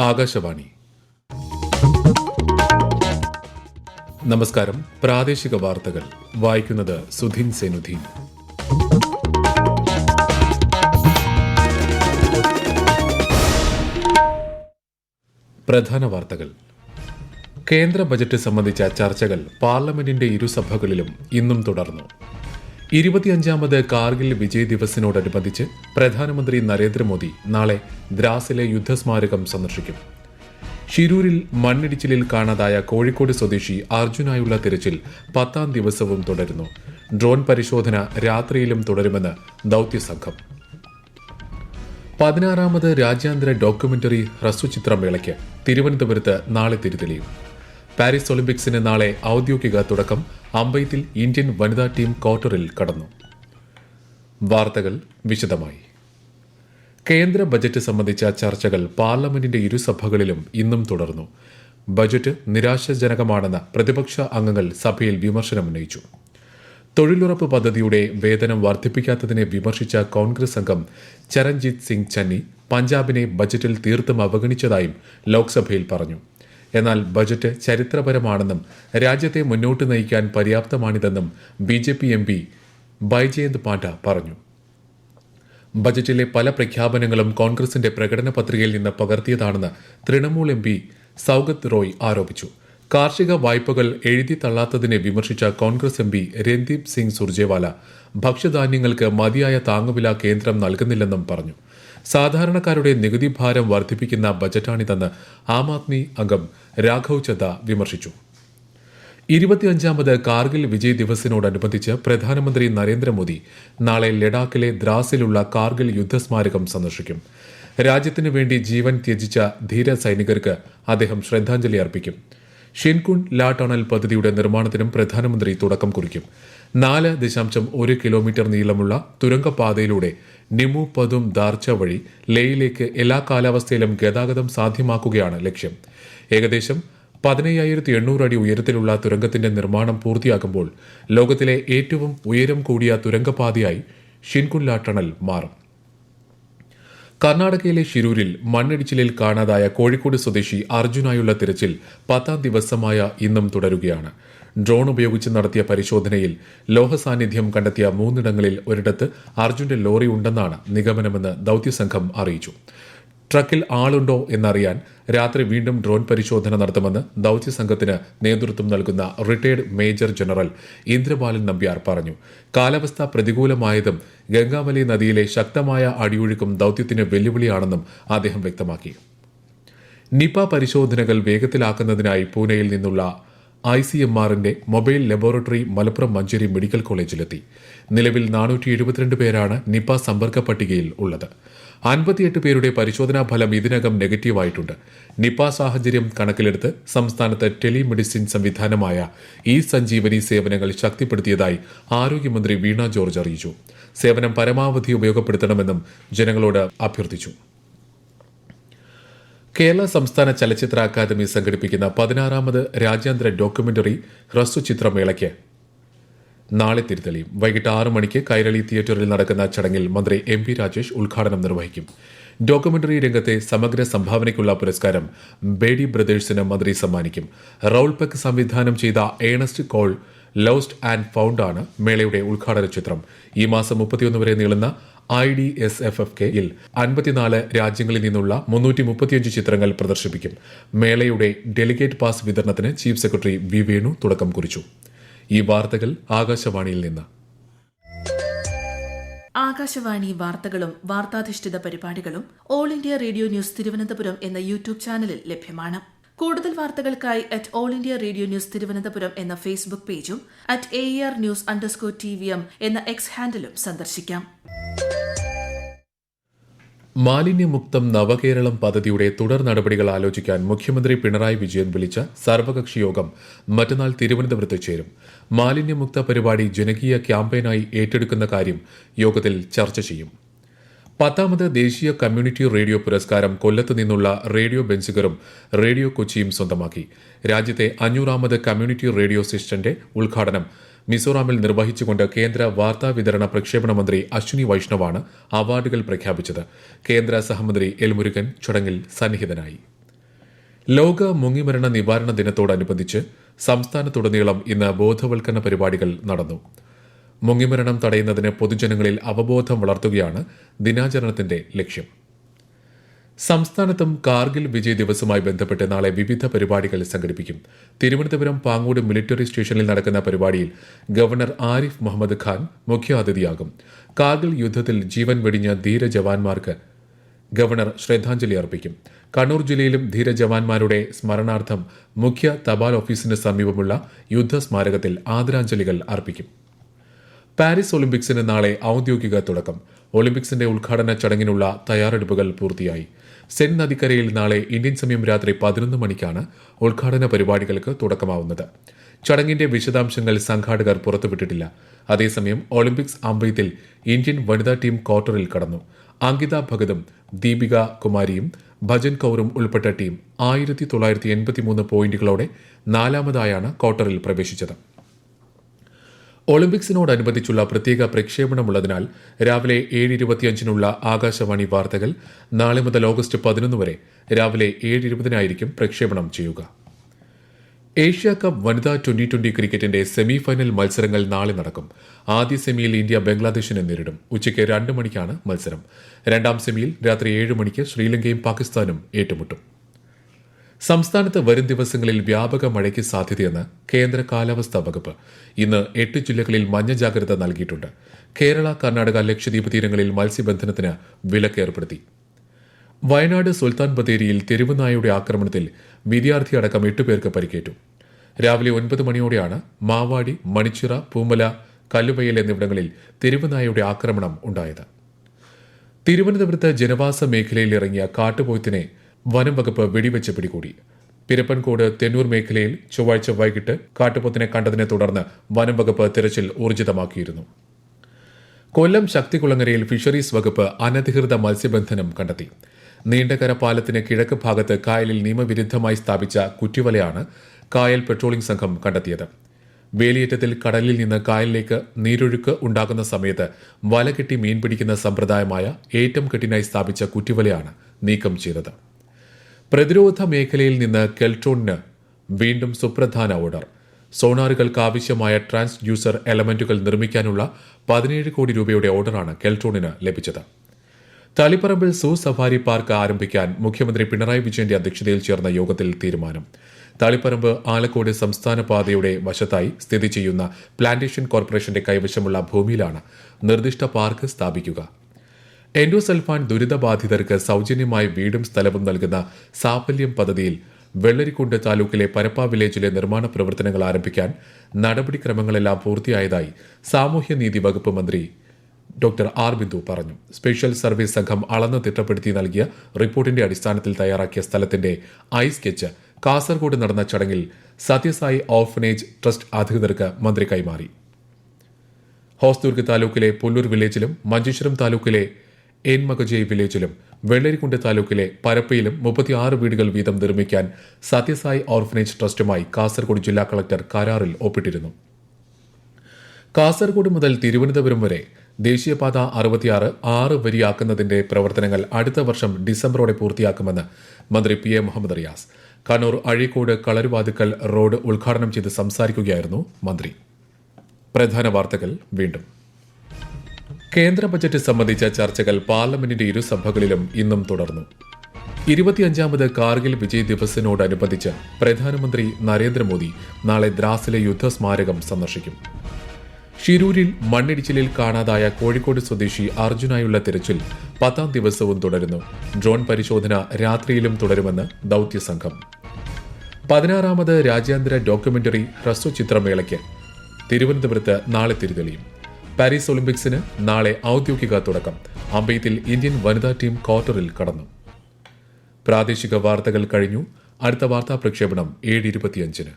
ആകാശവാണി. നമസ്കാരം. പ്രാദേശിക വാർത്തകൾ വായിക്കുന്നത് സുധീൻ സെനുധീൻ. പ്രധാന വാർത്തകൾ. കേന്ദ്ര ബജറ്റ് സംബന്ധിച്ച ചർച്ചകൾ പാർലമെന്റിന്റെ ഇരുസഭകളിലും ഇന്നും തുടർന്നു. 25ാമത് കാർഗിൽ വിജയ് ദിവസിനോടനുബന്ധിച്ച് പ്രധാനമന്ത്രി നരേന്ദ്രമോദി നാളെ ദ്രാസിലെ യുദ്ധസ്മാരകം സന്ദർശിക്കും. ഷിരൂരിൽ മണ്ണിടിച്ചിലിൽ കാണാതായ കോഴിക്കോട് സ്വദേശി അർജുനായുള്ള തിരച്ചിൽ 10ാം ദിവസവും തുടരുന്നു. ഡ്രോൺ പരിശോധന രാത്രിയിലും തുടരുമെന്ന് ദൌത്യസംഘം. 16ാമത് രാജ്യാന്തര ഡോക്യുമെന്ററി ഹ്രസ്വചിത്രമേളയ്ക്ക് തിരുവനന്തപുരത്ത് നാളെ തിരിതെളിയും. പാരീസ് ഒളിമ്പിക്സിന് നാളെ ഔദ്യോഗിക തുടക്കം. അമ്പെയ്ത്തിൽ ഇന്ത്യൻ വനിതാ ടീം ക്വാർട്ടറിൽ കടന്നു. വാർത്തകൾ വിശദമായി. കേന്ദ്ര ബജറ്റ് സംബന്ധിച്ച ചർച്ചകൾ പാർലമെന്റിന്റെ ഇരുസഭകളിലും ഇന്നും തുടർന്നു. ബജറ്റ് നിരാശാജനകമാണെന്ന് പ്രതിപക്ഷ അംഗങ്ങൾ സഭയിൽ വിമർശനമുന്നയിച്ചു. തൊഴിലുറപ്പ് പദ്ധതിയുടെ വേതനം വർദ്ധിപ്പിക്കാത്തതിനെ വിമർശിച്ച കോൺഗ്രസ് അംഗം ചരൺജിത് സിംഗ് ചന്നി പഞ്ചാബിനെ ബജറ്റിൽ തീർത്തും അവഗണിച്ചതായും ലോക്സഭയിൽ പറഞ്ഞു. എന്നാൽ ബജറ്റ് ചരിത്രപരമാണെന്നും രാജ്യത്തെ മുന്നോട്ട് നയിക്കാൻ പര്യാപ്തമാണിതെന്നും BJP MP ബൈജയന്ത് പാണ്ഡ പറഞ്ഞു. ബജറ്റിലെ പല പ്രഖ്യാപനങ്ങളും കോൺഗ്രസിന്റെ പ്രകടന പത്രികയിൽ നിന്ന് പകർത്തിയതാണെന്ന് തൃണമൂൽ MP സൌഗത് റോയ് ആരോപിച്ചു. കാർഷിക വായ്പകൾ എഴുതി തള്ളാത്തതിനെ വിമർശിച്ച കോൺഗ്രസ് MP രൺദീപ് സിംഗ് സുർജേവാല ഭക്ഷ്യധാന്യങ്ങൾക്ക് മതിയായ താങ്ങുവില കേന്ദ്രം നൽകുന്നില്ലെന്നും പറഞ്ഞു. സാധാരണക്കാരുടെ നികുതി ഭാരം വർദ്ധിപ്പിക്കുന്ന ബജറ്റാണിതെന്ന് ആം ആദ്മി അംഗം രാഘവ് ചദ്ദ വിമർശിച്ചു. 25ാമത് കാർഗിൽ വിജയ് ദിവസിനോടനുബന്ധിച്ച് പ്രധാനമന്ത്രി നരേന്ദ്രമോദി നാളെ ലഡാക്കിലെ ദ്രാസിലുള്ള കാർഗിൽ യുദ്ധസ്മാരകം സന്ദർശിക്കും. രാജ്യത്തിനു വേണ്ടി ജീവൻ ത്യജിച്ച ധീര സൈനികർക്ക് അദ്ദേഹം ശ്രദ്ധാഞ്ജലി അർപ്പിക്കും. ഷിൻകുൺ ലാ ടണൽ പദ്ധതിയുടെ നിർമ്മാണത്തിനും പ്രധാനമന്ത്രി തുടക്കം കുറിക്കും. 4.1 കിലോമീറ്റർ നീളമുള്ള തുരങ്കപാതയിലൂടെ നിമു പദും ദാർച്ച വഴി ലേയിലേക്ക് എല്ലാ കാലാവസ്ഥയിലും ഗതാഗതം സാധ്യമാക്കുകയാണ് ലക്ഷ്യം. ഏകദേശം 15,800 അടി ഉയരത്തിലുള്ള തുരങ്കത്തിന്റെ നിർമ്മാണം പൂർത്തിയാകുമ്പോൾ ലോകത്തിലെ ഏറ്റവും ഉയരം കൂടിയ തുരങ്കപാതയായി ഷിൻകുൻ ലാ ടണൽ മാറും. കർണാടകയിലെ ഷിരൂരിൽ മണ്ണിടിച്ചിലിൽ കാണാതായ കോഴിക്കോട് സ്വദേശി അർജുനായുള്ള തിരച്ചിൽ 10ാം ദിവസമായ ഇന്നും തുടരുകയാണ്. ഡ്രോൺ ഉപയോഗിച്ച് നടത്തിയ പരിശോധനയിൽ ലോഹ സാന്നിധ്യം കണ്ടെത്തിയ 3ഇടങ്ങളിൽ ഒരിടത്ത് അർജുന്റെ ലോറി ഉണ്ടെന്നാണ് നിഗമനമെന്ന് ദൌത്യസംഘം അറിയിച്ചു. ട്രക്കിൽ ആളുണ്ടോ എന്നറിയാൻ രാത്രി വീണ്ടും ഡ്രോൺ പരിശോധന നടത്തുമെന്ന് ദൌത്യസംഘത്തിന് നേതൃത്വം നൽകുന്ന retired major general Indrabalan Nambiar പറഞ്ഞു. കാലാവസ്ഥ പ്രതികൂലമായതും ഗംഗാവലി നദിയിലെ ശക്തമായ അടിയൊഴുക്കും ദൌത്യത്തിന് വെല്ലുവിളിയാണെന്നും അദ്ദേഹം വ്യക്തമാക്കി. നിപ പരിശോധനകൾ വേഗത്തിലാക്കുന്നതിനായി പൂനെയിൽ നിന്നുള്ള ICMRന്റെ mobile laboratory Malappuram Manjeri medical കോളേജിലെത്തി. നിലവിൽ 472 പേരാണ് നിപ സമ്പർക്ക പട്ടികയിൽ ഉള്ളത്. 58 പേരുടെ പരിശോധനാ ഫലം ഇതിനകം നെഗറ്റീവായിട്ടുണ്ട്. നിപ സാഹചര്യം കണക്കിലെടുത്ത് സംസ്ഥാനത്ത് ടെലിമെഡിസിൻ സംവിധാനമായ ഇ-സഞ്ജീവനി സേവനങ്ങൾ ശക്തിപ്പെടുത്തിയതായി ആരോഗ്യമന്ത്രി വീണ ജോർജ് അറിയിച്ചു. സേവനം പരമാവധി ഉപയോഗപ്പെടുത്തണമെന്നും ജനങ്ങളോട് അഭ്യർത്ഥിച്ചു. കേരള സംസ്ഥാന ചലച്ചിത്ര അക്കാദമി സംഘടിപ്പിക്കുന്ന 16ാമത് രാജ്യാന്തര ഡോക്യുമെന്ററി ഹ്രസ്വചിത്രമേളയ്ക്ക് നാളെ തിരിതെളിയും. വൈകിട്ട് 6 മണിക്ക് കൈരളി തിയേറ്ററിൽ നടക്കുന്ന ചടങ്ങിൽ മന്ത്രി MP രാജേഷ് ഉദ്ഘാടനം നിർവഹിക്കും. ഡോക്യുമെന്ററി രംഗത്തെ സമഗ്ര സംഭാവനയ്ക്കുള്ള പുരസ്കാരം ബേഡി ബ്രദേഴ്സിന് മന്ത്രി സമ്മാനിക്കും. റൌൾ പെക്ക് സംവിധാനം ചെയ്ത Ernest Cole Lost and Found ആണ് മേളയുടെ ഉദ്ഘാടന ചിത്രം. ഈ മാസം 31 വരെ നീളുന്ന IDSFFKയിൽ 54 രാജ്യങ്ങളിൽ നിന്നുള്ള 335 ചിത്രങ്ങൾ പ്രദർശിപ്പിക്കും. മേളയുടെ ഡെലിഗേറ്റ് പാസ് വിതരണത്തിന് ചീഫ് സെക്രട്ടറി വി വേണു തുടക്കം കുറിച്ചു. ഈ വാർത്തകൾ ആകാശവാണിയിൽ നിന്ന്. ആകാശവാണി വാർത്തകളും വാർത്താധിഷ്ഠിത പരിപാടികളും all India radio news Thiruvananthapuram എന്ന യൂട്യൂബ് ചാനലിൽ ലഭ്യമാണ്. കൂടുതൽ വാർത്തകൾക്കായി @all India radio news Thiruvananthapuram എന്ന ഫേസ്ബുക്ക് പേജും @AER_News_TVM എന്ന എക്സ് ഹാൻഡിലും സന്ദർശിക്കാം. മാലിന്യമുക്തം നവകേരളം പദ്ധതിയുടെ തുടർ നടപടികൾ ആലോചിക്കാൻ മുഖ്യമന്ത്രി പിണറായി വിജയൻ വിളിച്ച സർവകക്ഷി യോഗം മറ്റന്നാൾ തിരുവനന്തപുരത്ത് ചേരും. മാലിന്യമുക്ത പരിപാടി ജനകീയ ക്യാമ്പയിനായി ഏറ്റെടുക്കുന്ന കാര്യം യോഗത്തിൽ ചർച്ച ചെയ്യും. 10ാമത് ദേശീയ കമ്മ്യൂണിറ്റി റേഡിയോ പുരസ്കാരം കൊല്ലത്ത് നിന്നുള്ള റേഡിയോ ബെൻസിഗറും റേഡിയോ കൊച്ചിയും സ്വന്തമാക്കി. രാജ്യത്തെ 500ാമത് കമ്മ്യൂണിറ്റി റേഡിയോ സ്റ്റേഷന്റെ ഉദ്ഘാടനം മിസോറാമിൽ നിർവഹിച്ചുകൊണ്ട് കേന്ദ്ര വാർത്താ വിതരണ പ്രക്ഷേപണ മന്ത്രി അശ്വിനി വൈഷ്ണവാണ് അവാർഡുകൾ പ്രഖ്യാപിച്ചത്. കേന്ദ്ര സഹമന്ത്രി എൽ മുരുകൻ ചടങ്ങിൽ സന്നിഹിതനായി. ലോക മുങ്ങിമരണ നിവാരണ ദിനത്തോടനുബന്ധിച്ച് സംസ്ഥാനത്തുടനീളം ഇന്ന് ബോധവൽക്കരണ പരിപാടികൾ നടന്നു. മുങ്ങിമരണം തടയുന്നതിന് പൊതുജനങ്ങളിൽ അവബോധം വളർത്തുകയാണ് ദിനാചരണത്തിന്റെ ലക്ഷ്യം. സംസ്ഥാനത്തും കാർഗിൽ വിജയ് ദിവസവുമായി ബന്ധപ്പെട്ട് നാളെ വിവിധ പരിപാടികൾ സംഘടിപ്പിക്കും. തിരുവനന്തപുരം പാങ്ങോട് മിലിറ്ററി സ്റ്റേഷനിൽ നടക്കുന്ന പരിപാടിയിൽ ഗവർണർ ആരിഫ് മുഹമ്മദ് ഖാൻ മുഖ്യാതിഥിയാകും. കാർഗിൽ യുദ്ധത്തിൽ ജീവൻ വെടിഞ്ഞ ധീര ജവാന്മാർക്ക് ഗവർണർ ശ്രദ്ധാഞ്ജലി അർപ്പിക്കും. കണ്ണൂർ ജില്ലയിലും ധീര ജവാന്മാരുടെ സ്മരണാർത്ഥം മുഖ്യ തപാൽ ഓഫീസിന് സമീപമുള്ള യുദ്ധസ്മാരകത്തിൽ ആദരാഞ്ജലികൾ അർപ്പിക്കും. പാരീസ് ഒളിമ്പിക്സിന് നാളെ ഔദ്യോഗിക തുടക്കം. ഒളിമ്പിക്സിന്റെ ഉദ്ഘാടന ചടങ്ങിനുള്ള തയ്യാറെടുപ്പുകൾ പൂർത്തിയായി. സെൻ നദിക്കരയിൽ നാളെ ഇന്ത്യൻ സമയം രാത്രി 11 മണിക്കാണ് ഉദ്ഘാടന പരിപാടികൾക്ക് തുടക്കമാവുന്നത്. ചടങ്ങിന്റെ വിശദാംശങ്ങൾ സംഘാടകർ പുറത്തുവിട്ടിട്ടില്ല. അതേസമയം ഒളിമ്പിക്സ് അമ്പെയ്ത്തിൽ ഇന്ത്യൻ വനിതാ ടീം ക്വാർട്ടറിൽ കടന്നു. അങ്കിത ഭഗതും ദീപിക കുമാരിയും ഭജൻ കൌറും ഉൾപ്പെട്ട ടീം 1983 പോയിന്റുകളോടെ 4ാമതായാണ് ക്വാർട്ടറിൽ പ്രവേശിച്ചത്. ഒളിമ്പിക്സിനോടനുബന്ധിച്ചുള്ള പ്രത്യേക പ്രക്ഷേപണമുള്ളതിനാൽ രാവിലെ 7:25 ആകാശവാണി വാർത്തകൾ നാളെ മുതൽ ഓഗസ്റ്റ് 11 വരെ രാവിലെ 7:20 പ്രക്ഷേപണം ചെയ്യുക. ഏഷ്യ കപ്പ് വനിതാ 2020 ക്രിക്കറ്റിന്റെ സെമി ഫൈനൽ മത്സരങ്ങൾ നാളെ നടക്കും. ആദ്യ സെമിയിൽ ഇന്ത്യ ബംഗ്ലാദേശിനെ നേരിടും. ഉച്ചയ്ക്ക് 2 മണിക്കാണ് മത്സരം. രണ്ടാം സെമിയിൽ രാത്രി 7 മണിക്ക് ശ്രീലങ്കയും പാകിസ്ഥാനും ഏറ്റുമുട്ടും. സംസ്ഥാനത്ത് വരും ദിവസങ്ങളിൽ വ്യാപക മഴയ്ക്ക് സാധ്യതയെന്ന് കേന്ദ്ര കാലാവസ്ഥാ വകുപ്പ്. ഇന്ന് 8 ജില്ലകളിൽ മഞ്ഞ ജാഗ്രത നൽകിയിട്ടുണ്ട്. കേരള, കർണാടക, ലക്ഷദ്വീപ് തീരങ്ങളിൽ മത്സ്യബന്ധനത്തിന് വിലക്ക് ഏർപ്പെടുത്തി. വയനാട് സുൽത്താൻ ബത്തേരിയിൽ തെരുവുനായയുടെ ആക്രമണത്തിൽ വിദ്യാർത്ഥി അടക്കം 8 പേർക്ക് പരിക്കേറ്റു. രാവിലെ 9 മണിയോടെയാണ് മാവാടി, മണിച്ചിറ, പൂമല, കല്ലുവയൽ എന്നിവിടങ്ങളിൽ തെരുവുനായയുടെ ആക്രമണം ഉണ്ടായത്. തിരുവനന്തപുരത്ത് ജനവാസ മേഖലയിൽ ഇറങ്ങിയ കാട്ടുപോത്തിനെ വനം വകുപ്പ് വെടിവെച്ച് പിടികൂടി. പിരപ്പൻകോട് തെന്നൂർ മേഖലയിൽ ചൊവ്വാഴ്ച വൈകിട്ട് കാട്ടുപോത്തിനെ കണ്ടതിനെ തുടർന്ന് വനം വകുപ്പ് തെരച്ചിൽ ഊർജിതമാക്കിയിരുന്നു. കൊല്ലം ശക്തികുളങ്ങരയിൽ ഫിഷറീസ് വകുപ്പ് അനധികൃത മത്സ്യബന്ധനം കണ്ടെത്തി. നീണ്ടകര പാലത്തിന് കിഴക്ക് ഭാഗത്ത് കായലിൽ നിയമവിരുദ്ധമായി സ്ഥാപിച്ച കുറ്റിവലയാണ് കായൽ പെട്രോളിംഗ് സംഘം കണ്ടെത്തിയത്. വേലിയേറ്റത്തിൽ കടലിൽ നിന്ന് കായലിലേക്ക് നീരൊഴുക്ക് ഉണ്ടാകുന്ന സമയത്ത് വലകെട്ടി മീൻ പിടിക്കുന്ന സമ്പ്രദായമായ ഏറ്റം കെട്ടിനായി സ്ഥാപിച്ച കുറ്റിവലയാണ് നീക്കം ചെയ്തത്. പ്രതിരോധ മേഖലയിൽ നിന്ന് കെൽട്രോണിന് വീണ്ടും സുപ്രധാന ഓർഡർ. സോണാറുകൾക്ക് ആവശ്യമായ ട്രാൻസ്ഡ്യൂസർ എലമെന്റുകൾ നിർമ്മിക്കാനുള്ള 17 കോടി രൂപയുടെ ഓർഡറാണ് കെൽട്രോണിന് ലഭിച്ചത്. തളിപ്പറമ്പിൽ സൂ സഫാരി പാർക്ക് ആരംഭിക്കാൻ മുഖ്യമന്ത്രി പിണറായി വിജയന്റെ അധ്യക്ഷതയിൽ ചേർന്ന യോഗത്തിൽ തീരുമാനം. തളിപ്പറമ്പ് ആലക്കോട് സംസ്ഥാന പാതയുടെ വശത്തായി സ്ഥിതി ചെയ്യുന്ന പ്ലാന്റേഷൻ കോർപ്പറേഷന്റെ കൈവശമുള്ള ഭൂമിയിലാണ് നിർദ്ദിഷ്ട പാർക്ക് സ്ഥാപിക്കുക. എൻഡോസൾഫാൻ ദുരിതബാധിതർക്ക് സൌജന്യമായി വീടും സ്ഥലവും നൽകുന്ന സാഫല്യം പദ്ധതിയിൽ വെള്ളരിക്കുണ്ട് താലൂക്കിലെ പരപ്പ വില്ലേജിലെ നിർമ്മാണ പ്രവർത്തനങ്ങൾ ആരംഭിക്കാൻ നടപടിക്രമങ്ങളെല്ലാം പൂർത്തിയായതായി സാമൂഹ്യനീതി വകുപ്പ് മന്ത്രി ഡോക്ടർ ആർ ബിന്ദു പറഞ്ഞു. സ്പെഷ്യൽ സർവീസ് സംഘം അളന്ന് തിട്ടപ്പെടുത്തി നൽകിയ റിപ്പോർട്ടിന്റെ അടിസ്ഥാനത്തിൽ തയ്യാറാക്കിയ സ്ഥലത്തിന്റെ ഐ സ്കെച്ച് കാസർഗോഡ് നടന്ന ചടങ്ങിൽ സത്യസായി ഓർഫനേജ് ട്രസ്റ്റ് അധികൃതർക്ക് മന്ത്രി കൈമാറി. ഹോസ്ദുർഗ് താലൂക്കിലെ പുല്ലൂർ വില്ലേജിലും മഞ്ചേശ്വരം താലൂക്കിലെ എൻമകജയ് വില്ലേജിലും വെള്ളരിക്കുണ്ട് താലൂക്കിലെ പരപ്പയിലും 36 വീടുകൾ വീതം നിർമ്മിക്കാൻ സത്യസായി ഓർഫനേജ് ട്രസ്റ്റുമായി കാസർഗോഡ് ജില്ലാ കളക്ടർ കരാറിൽ ഒപ്പിട്ടിരുന്നു. കാസർഗോഡ് മുതൽ തിരുവനന്തപുരം വരെ ദേശീയപാത 66 6 വരിയാക്കുന്നതിന്റെ പ്രവർത്തനങ്ങൾ അടുത്ത വർഷം ഡിസംബറോടെ പൂർത്തിയാക്കുമെന്ന് മന്ത്രി പി എ മുഹമ്മദ് റിയാസ് കണ്ണൂർ അഴീക്കോട് കളരുവാതുക്കൽ റോഡ് ഉദ്ഘാടനം ചെയ്ത് സംസാരിക്കുകയായിരുന്നു മന്ത്രി. പ്രധാന വാർത്തകൾ വീണ്ടും. കേന്ദ്ര ബജറ്റ് സംബന്ധിച്ച ചർച്ചകൾ പാർലമെന്റിന്റെ ഇരുസഭകളിലും ഇന്നും തുടർന്നു. 25ാമത് കാർഗിൽ വിജയ് ദിവസിനോടനുബന്ധിച്ച് പ്രധാനമന്ത്രി നരേന്ദ്രമോദി നാളെ ദ്രാസിലെ യുദ്ധസ്മാരകം സന്ദർശിക്കും. ഷിരൂരിൽ മണ്ണിടിച്ചിലിൽ കാണാതായ കോഴിക്കോട് സ്വദേശി അർജുനായുള്ള തിരച്ചിൽ 10ാം ദിവസവും തുടരുന്നു. ഡ്രോൺ പരിശോധന രാത്രിയിലും തുടരുമെന്ന് ദൌത്യസംഘം. 16ാമത് രാജ്യാന്തര ഡോക്യുമെന്ററി ഹ്രസ്വചിത്രമേളയ്ക്ക് തിരുവനന്തപുരത്ത് നാളെ തിരിതെളിയും. പാരീസ് ഒളിമ്പിക്സിന് നാളെ ഔദ്യോഗിക തുടക്കം. അമ്പെയ്ത്തിൽ ഇന്ത്യൻ വനിതാ ടീം ക്വാർട്ടറിൽ കടന്നു. പ്രാദേശിക വാർത്തകൾ കഴിഞ്ഞു. അടുത്ത വാർത്താ പ്രക്ഷേപണം 7:25.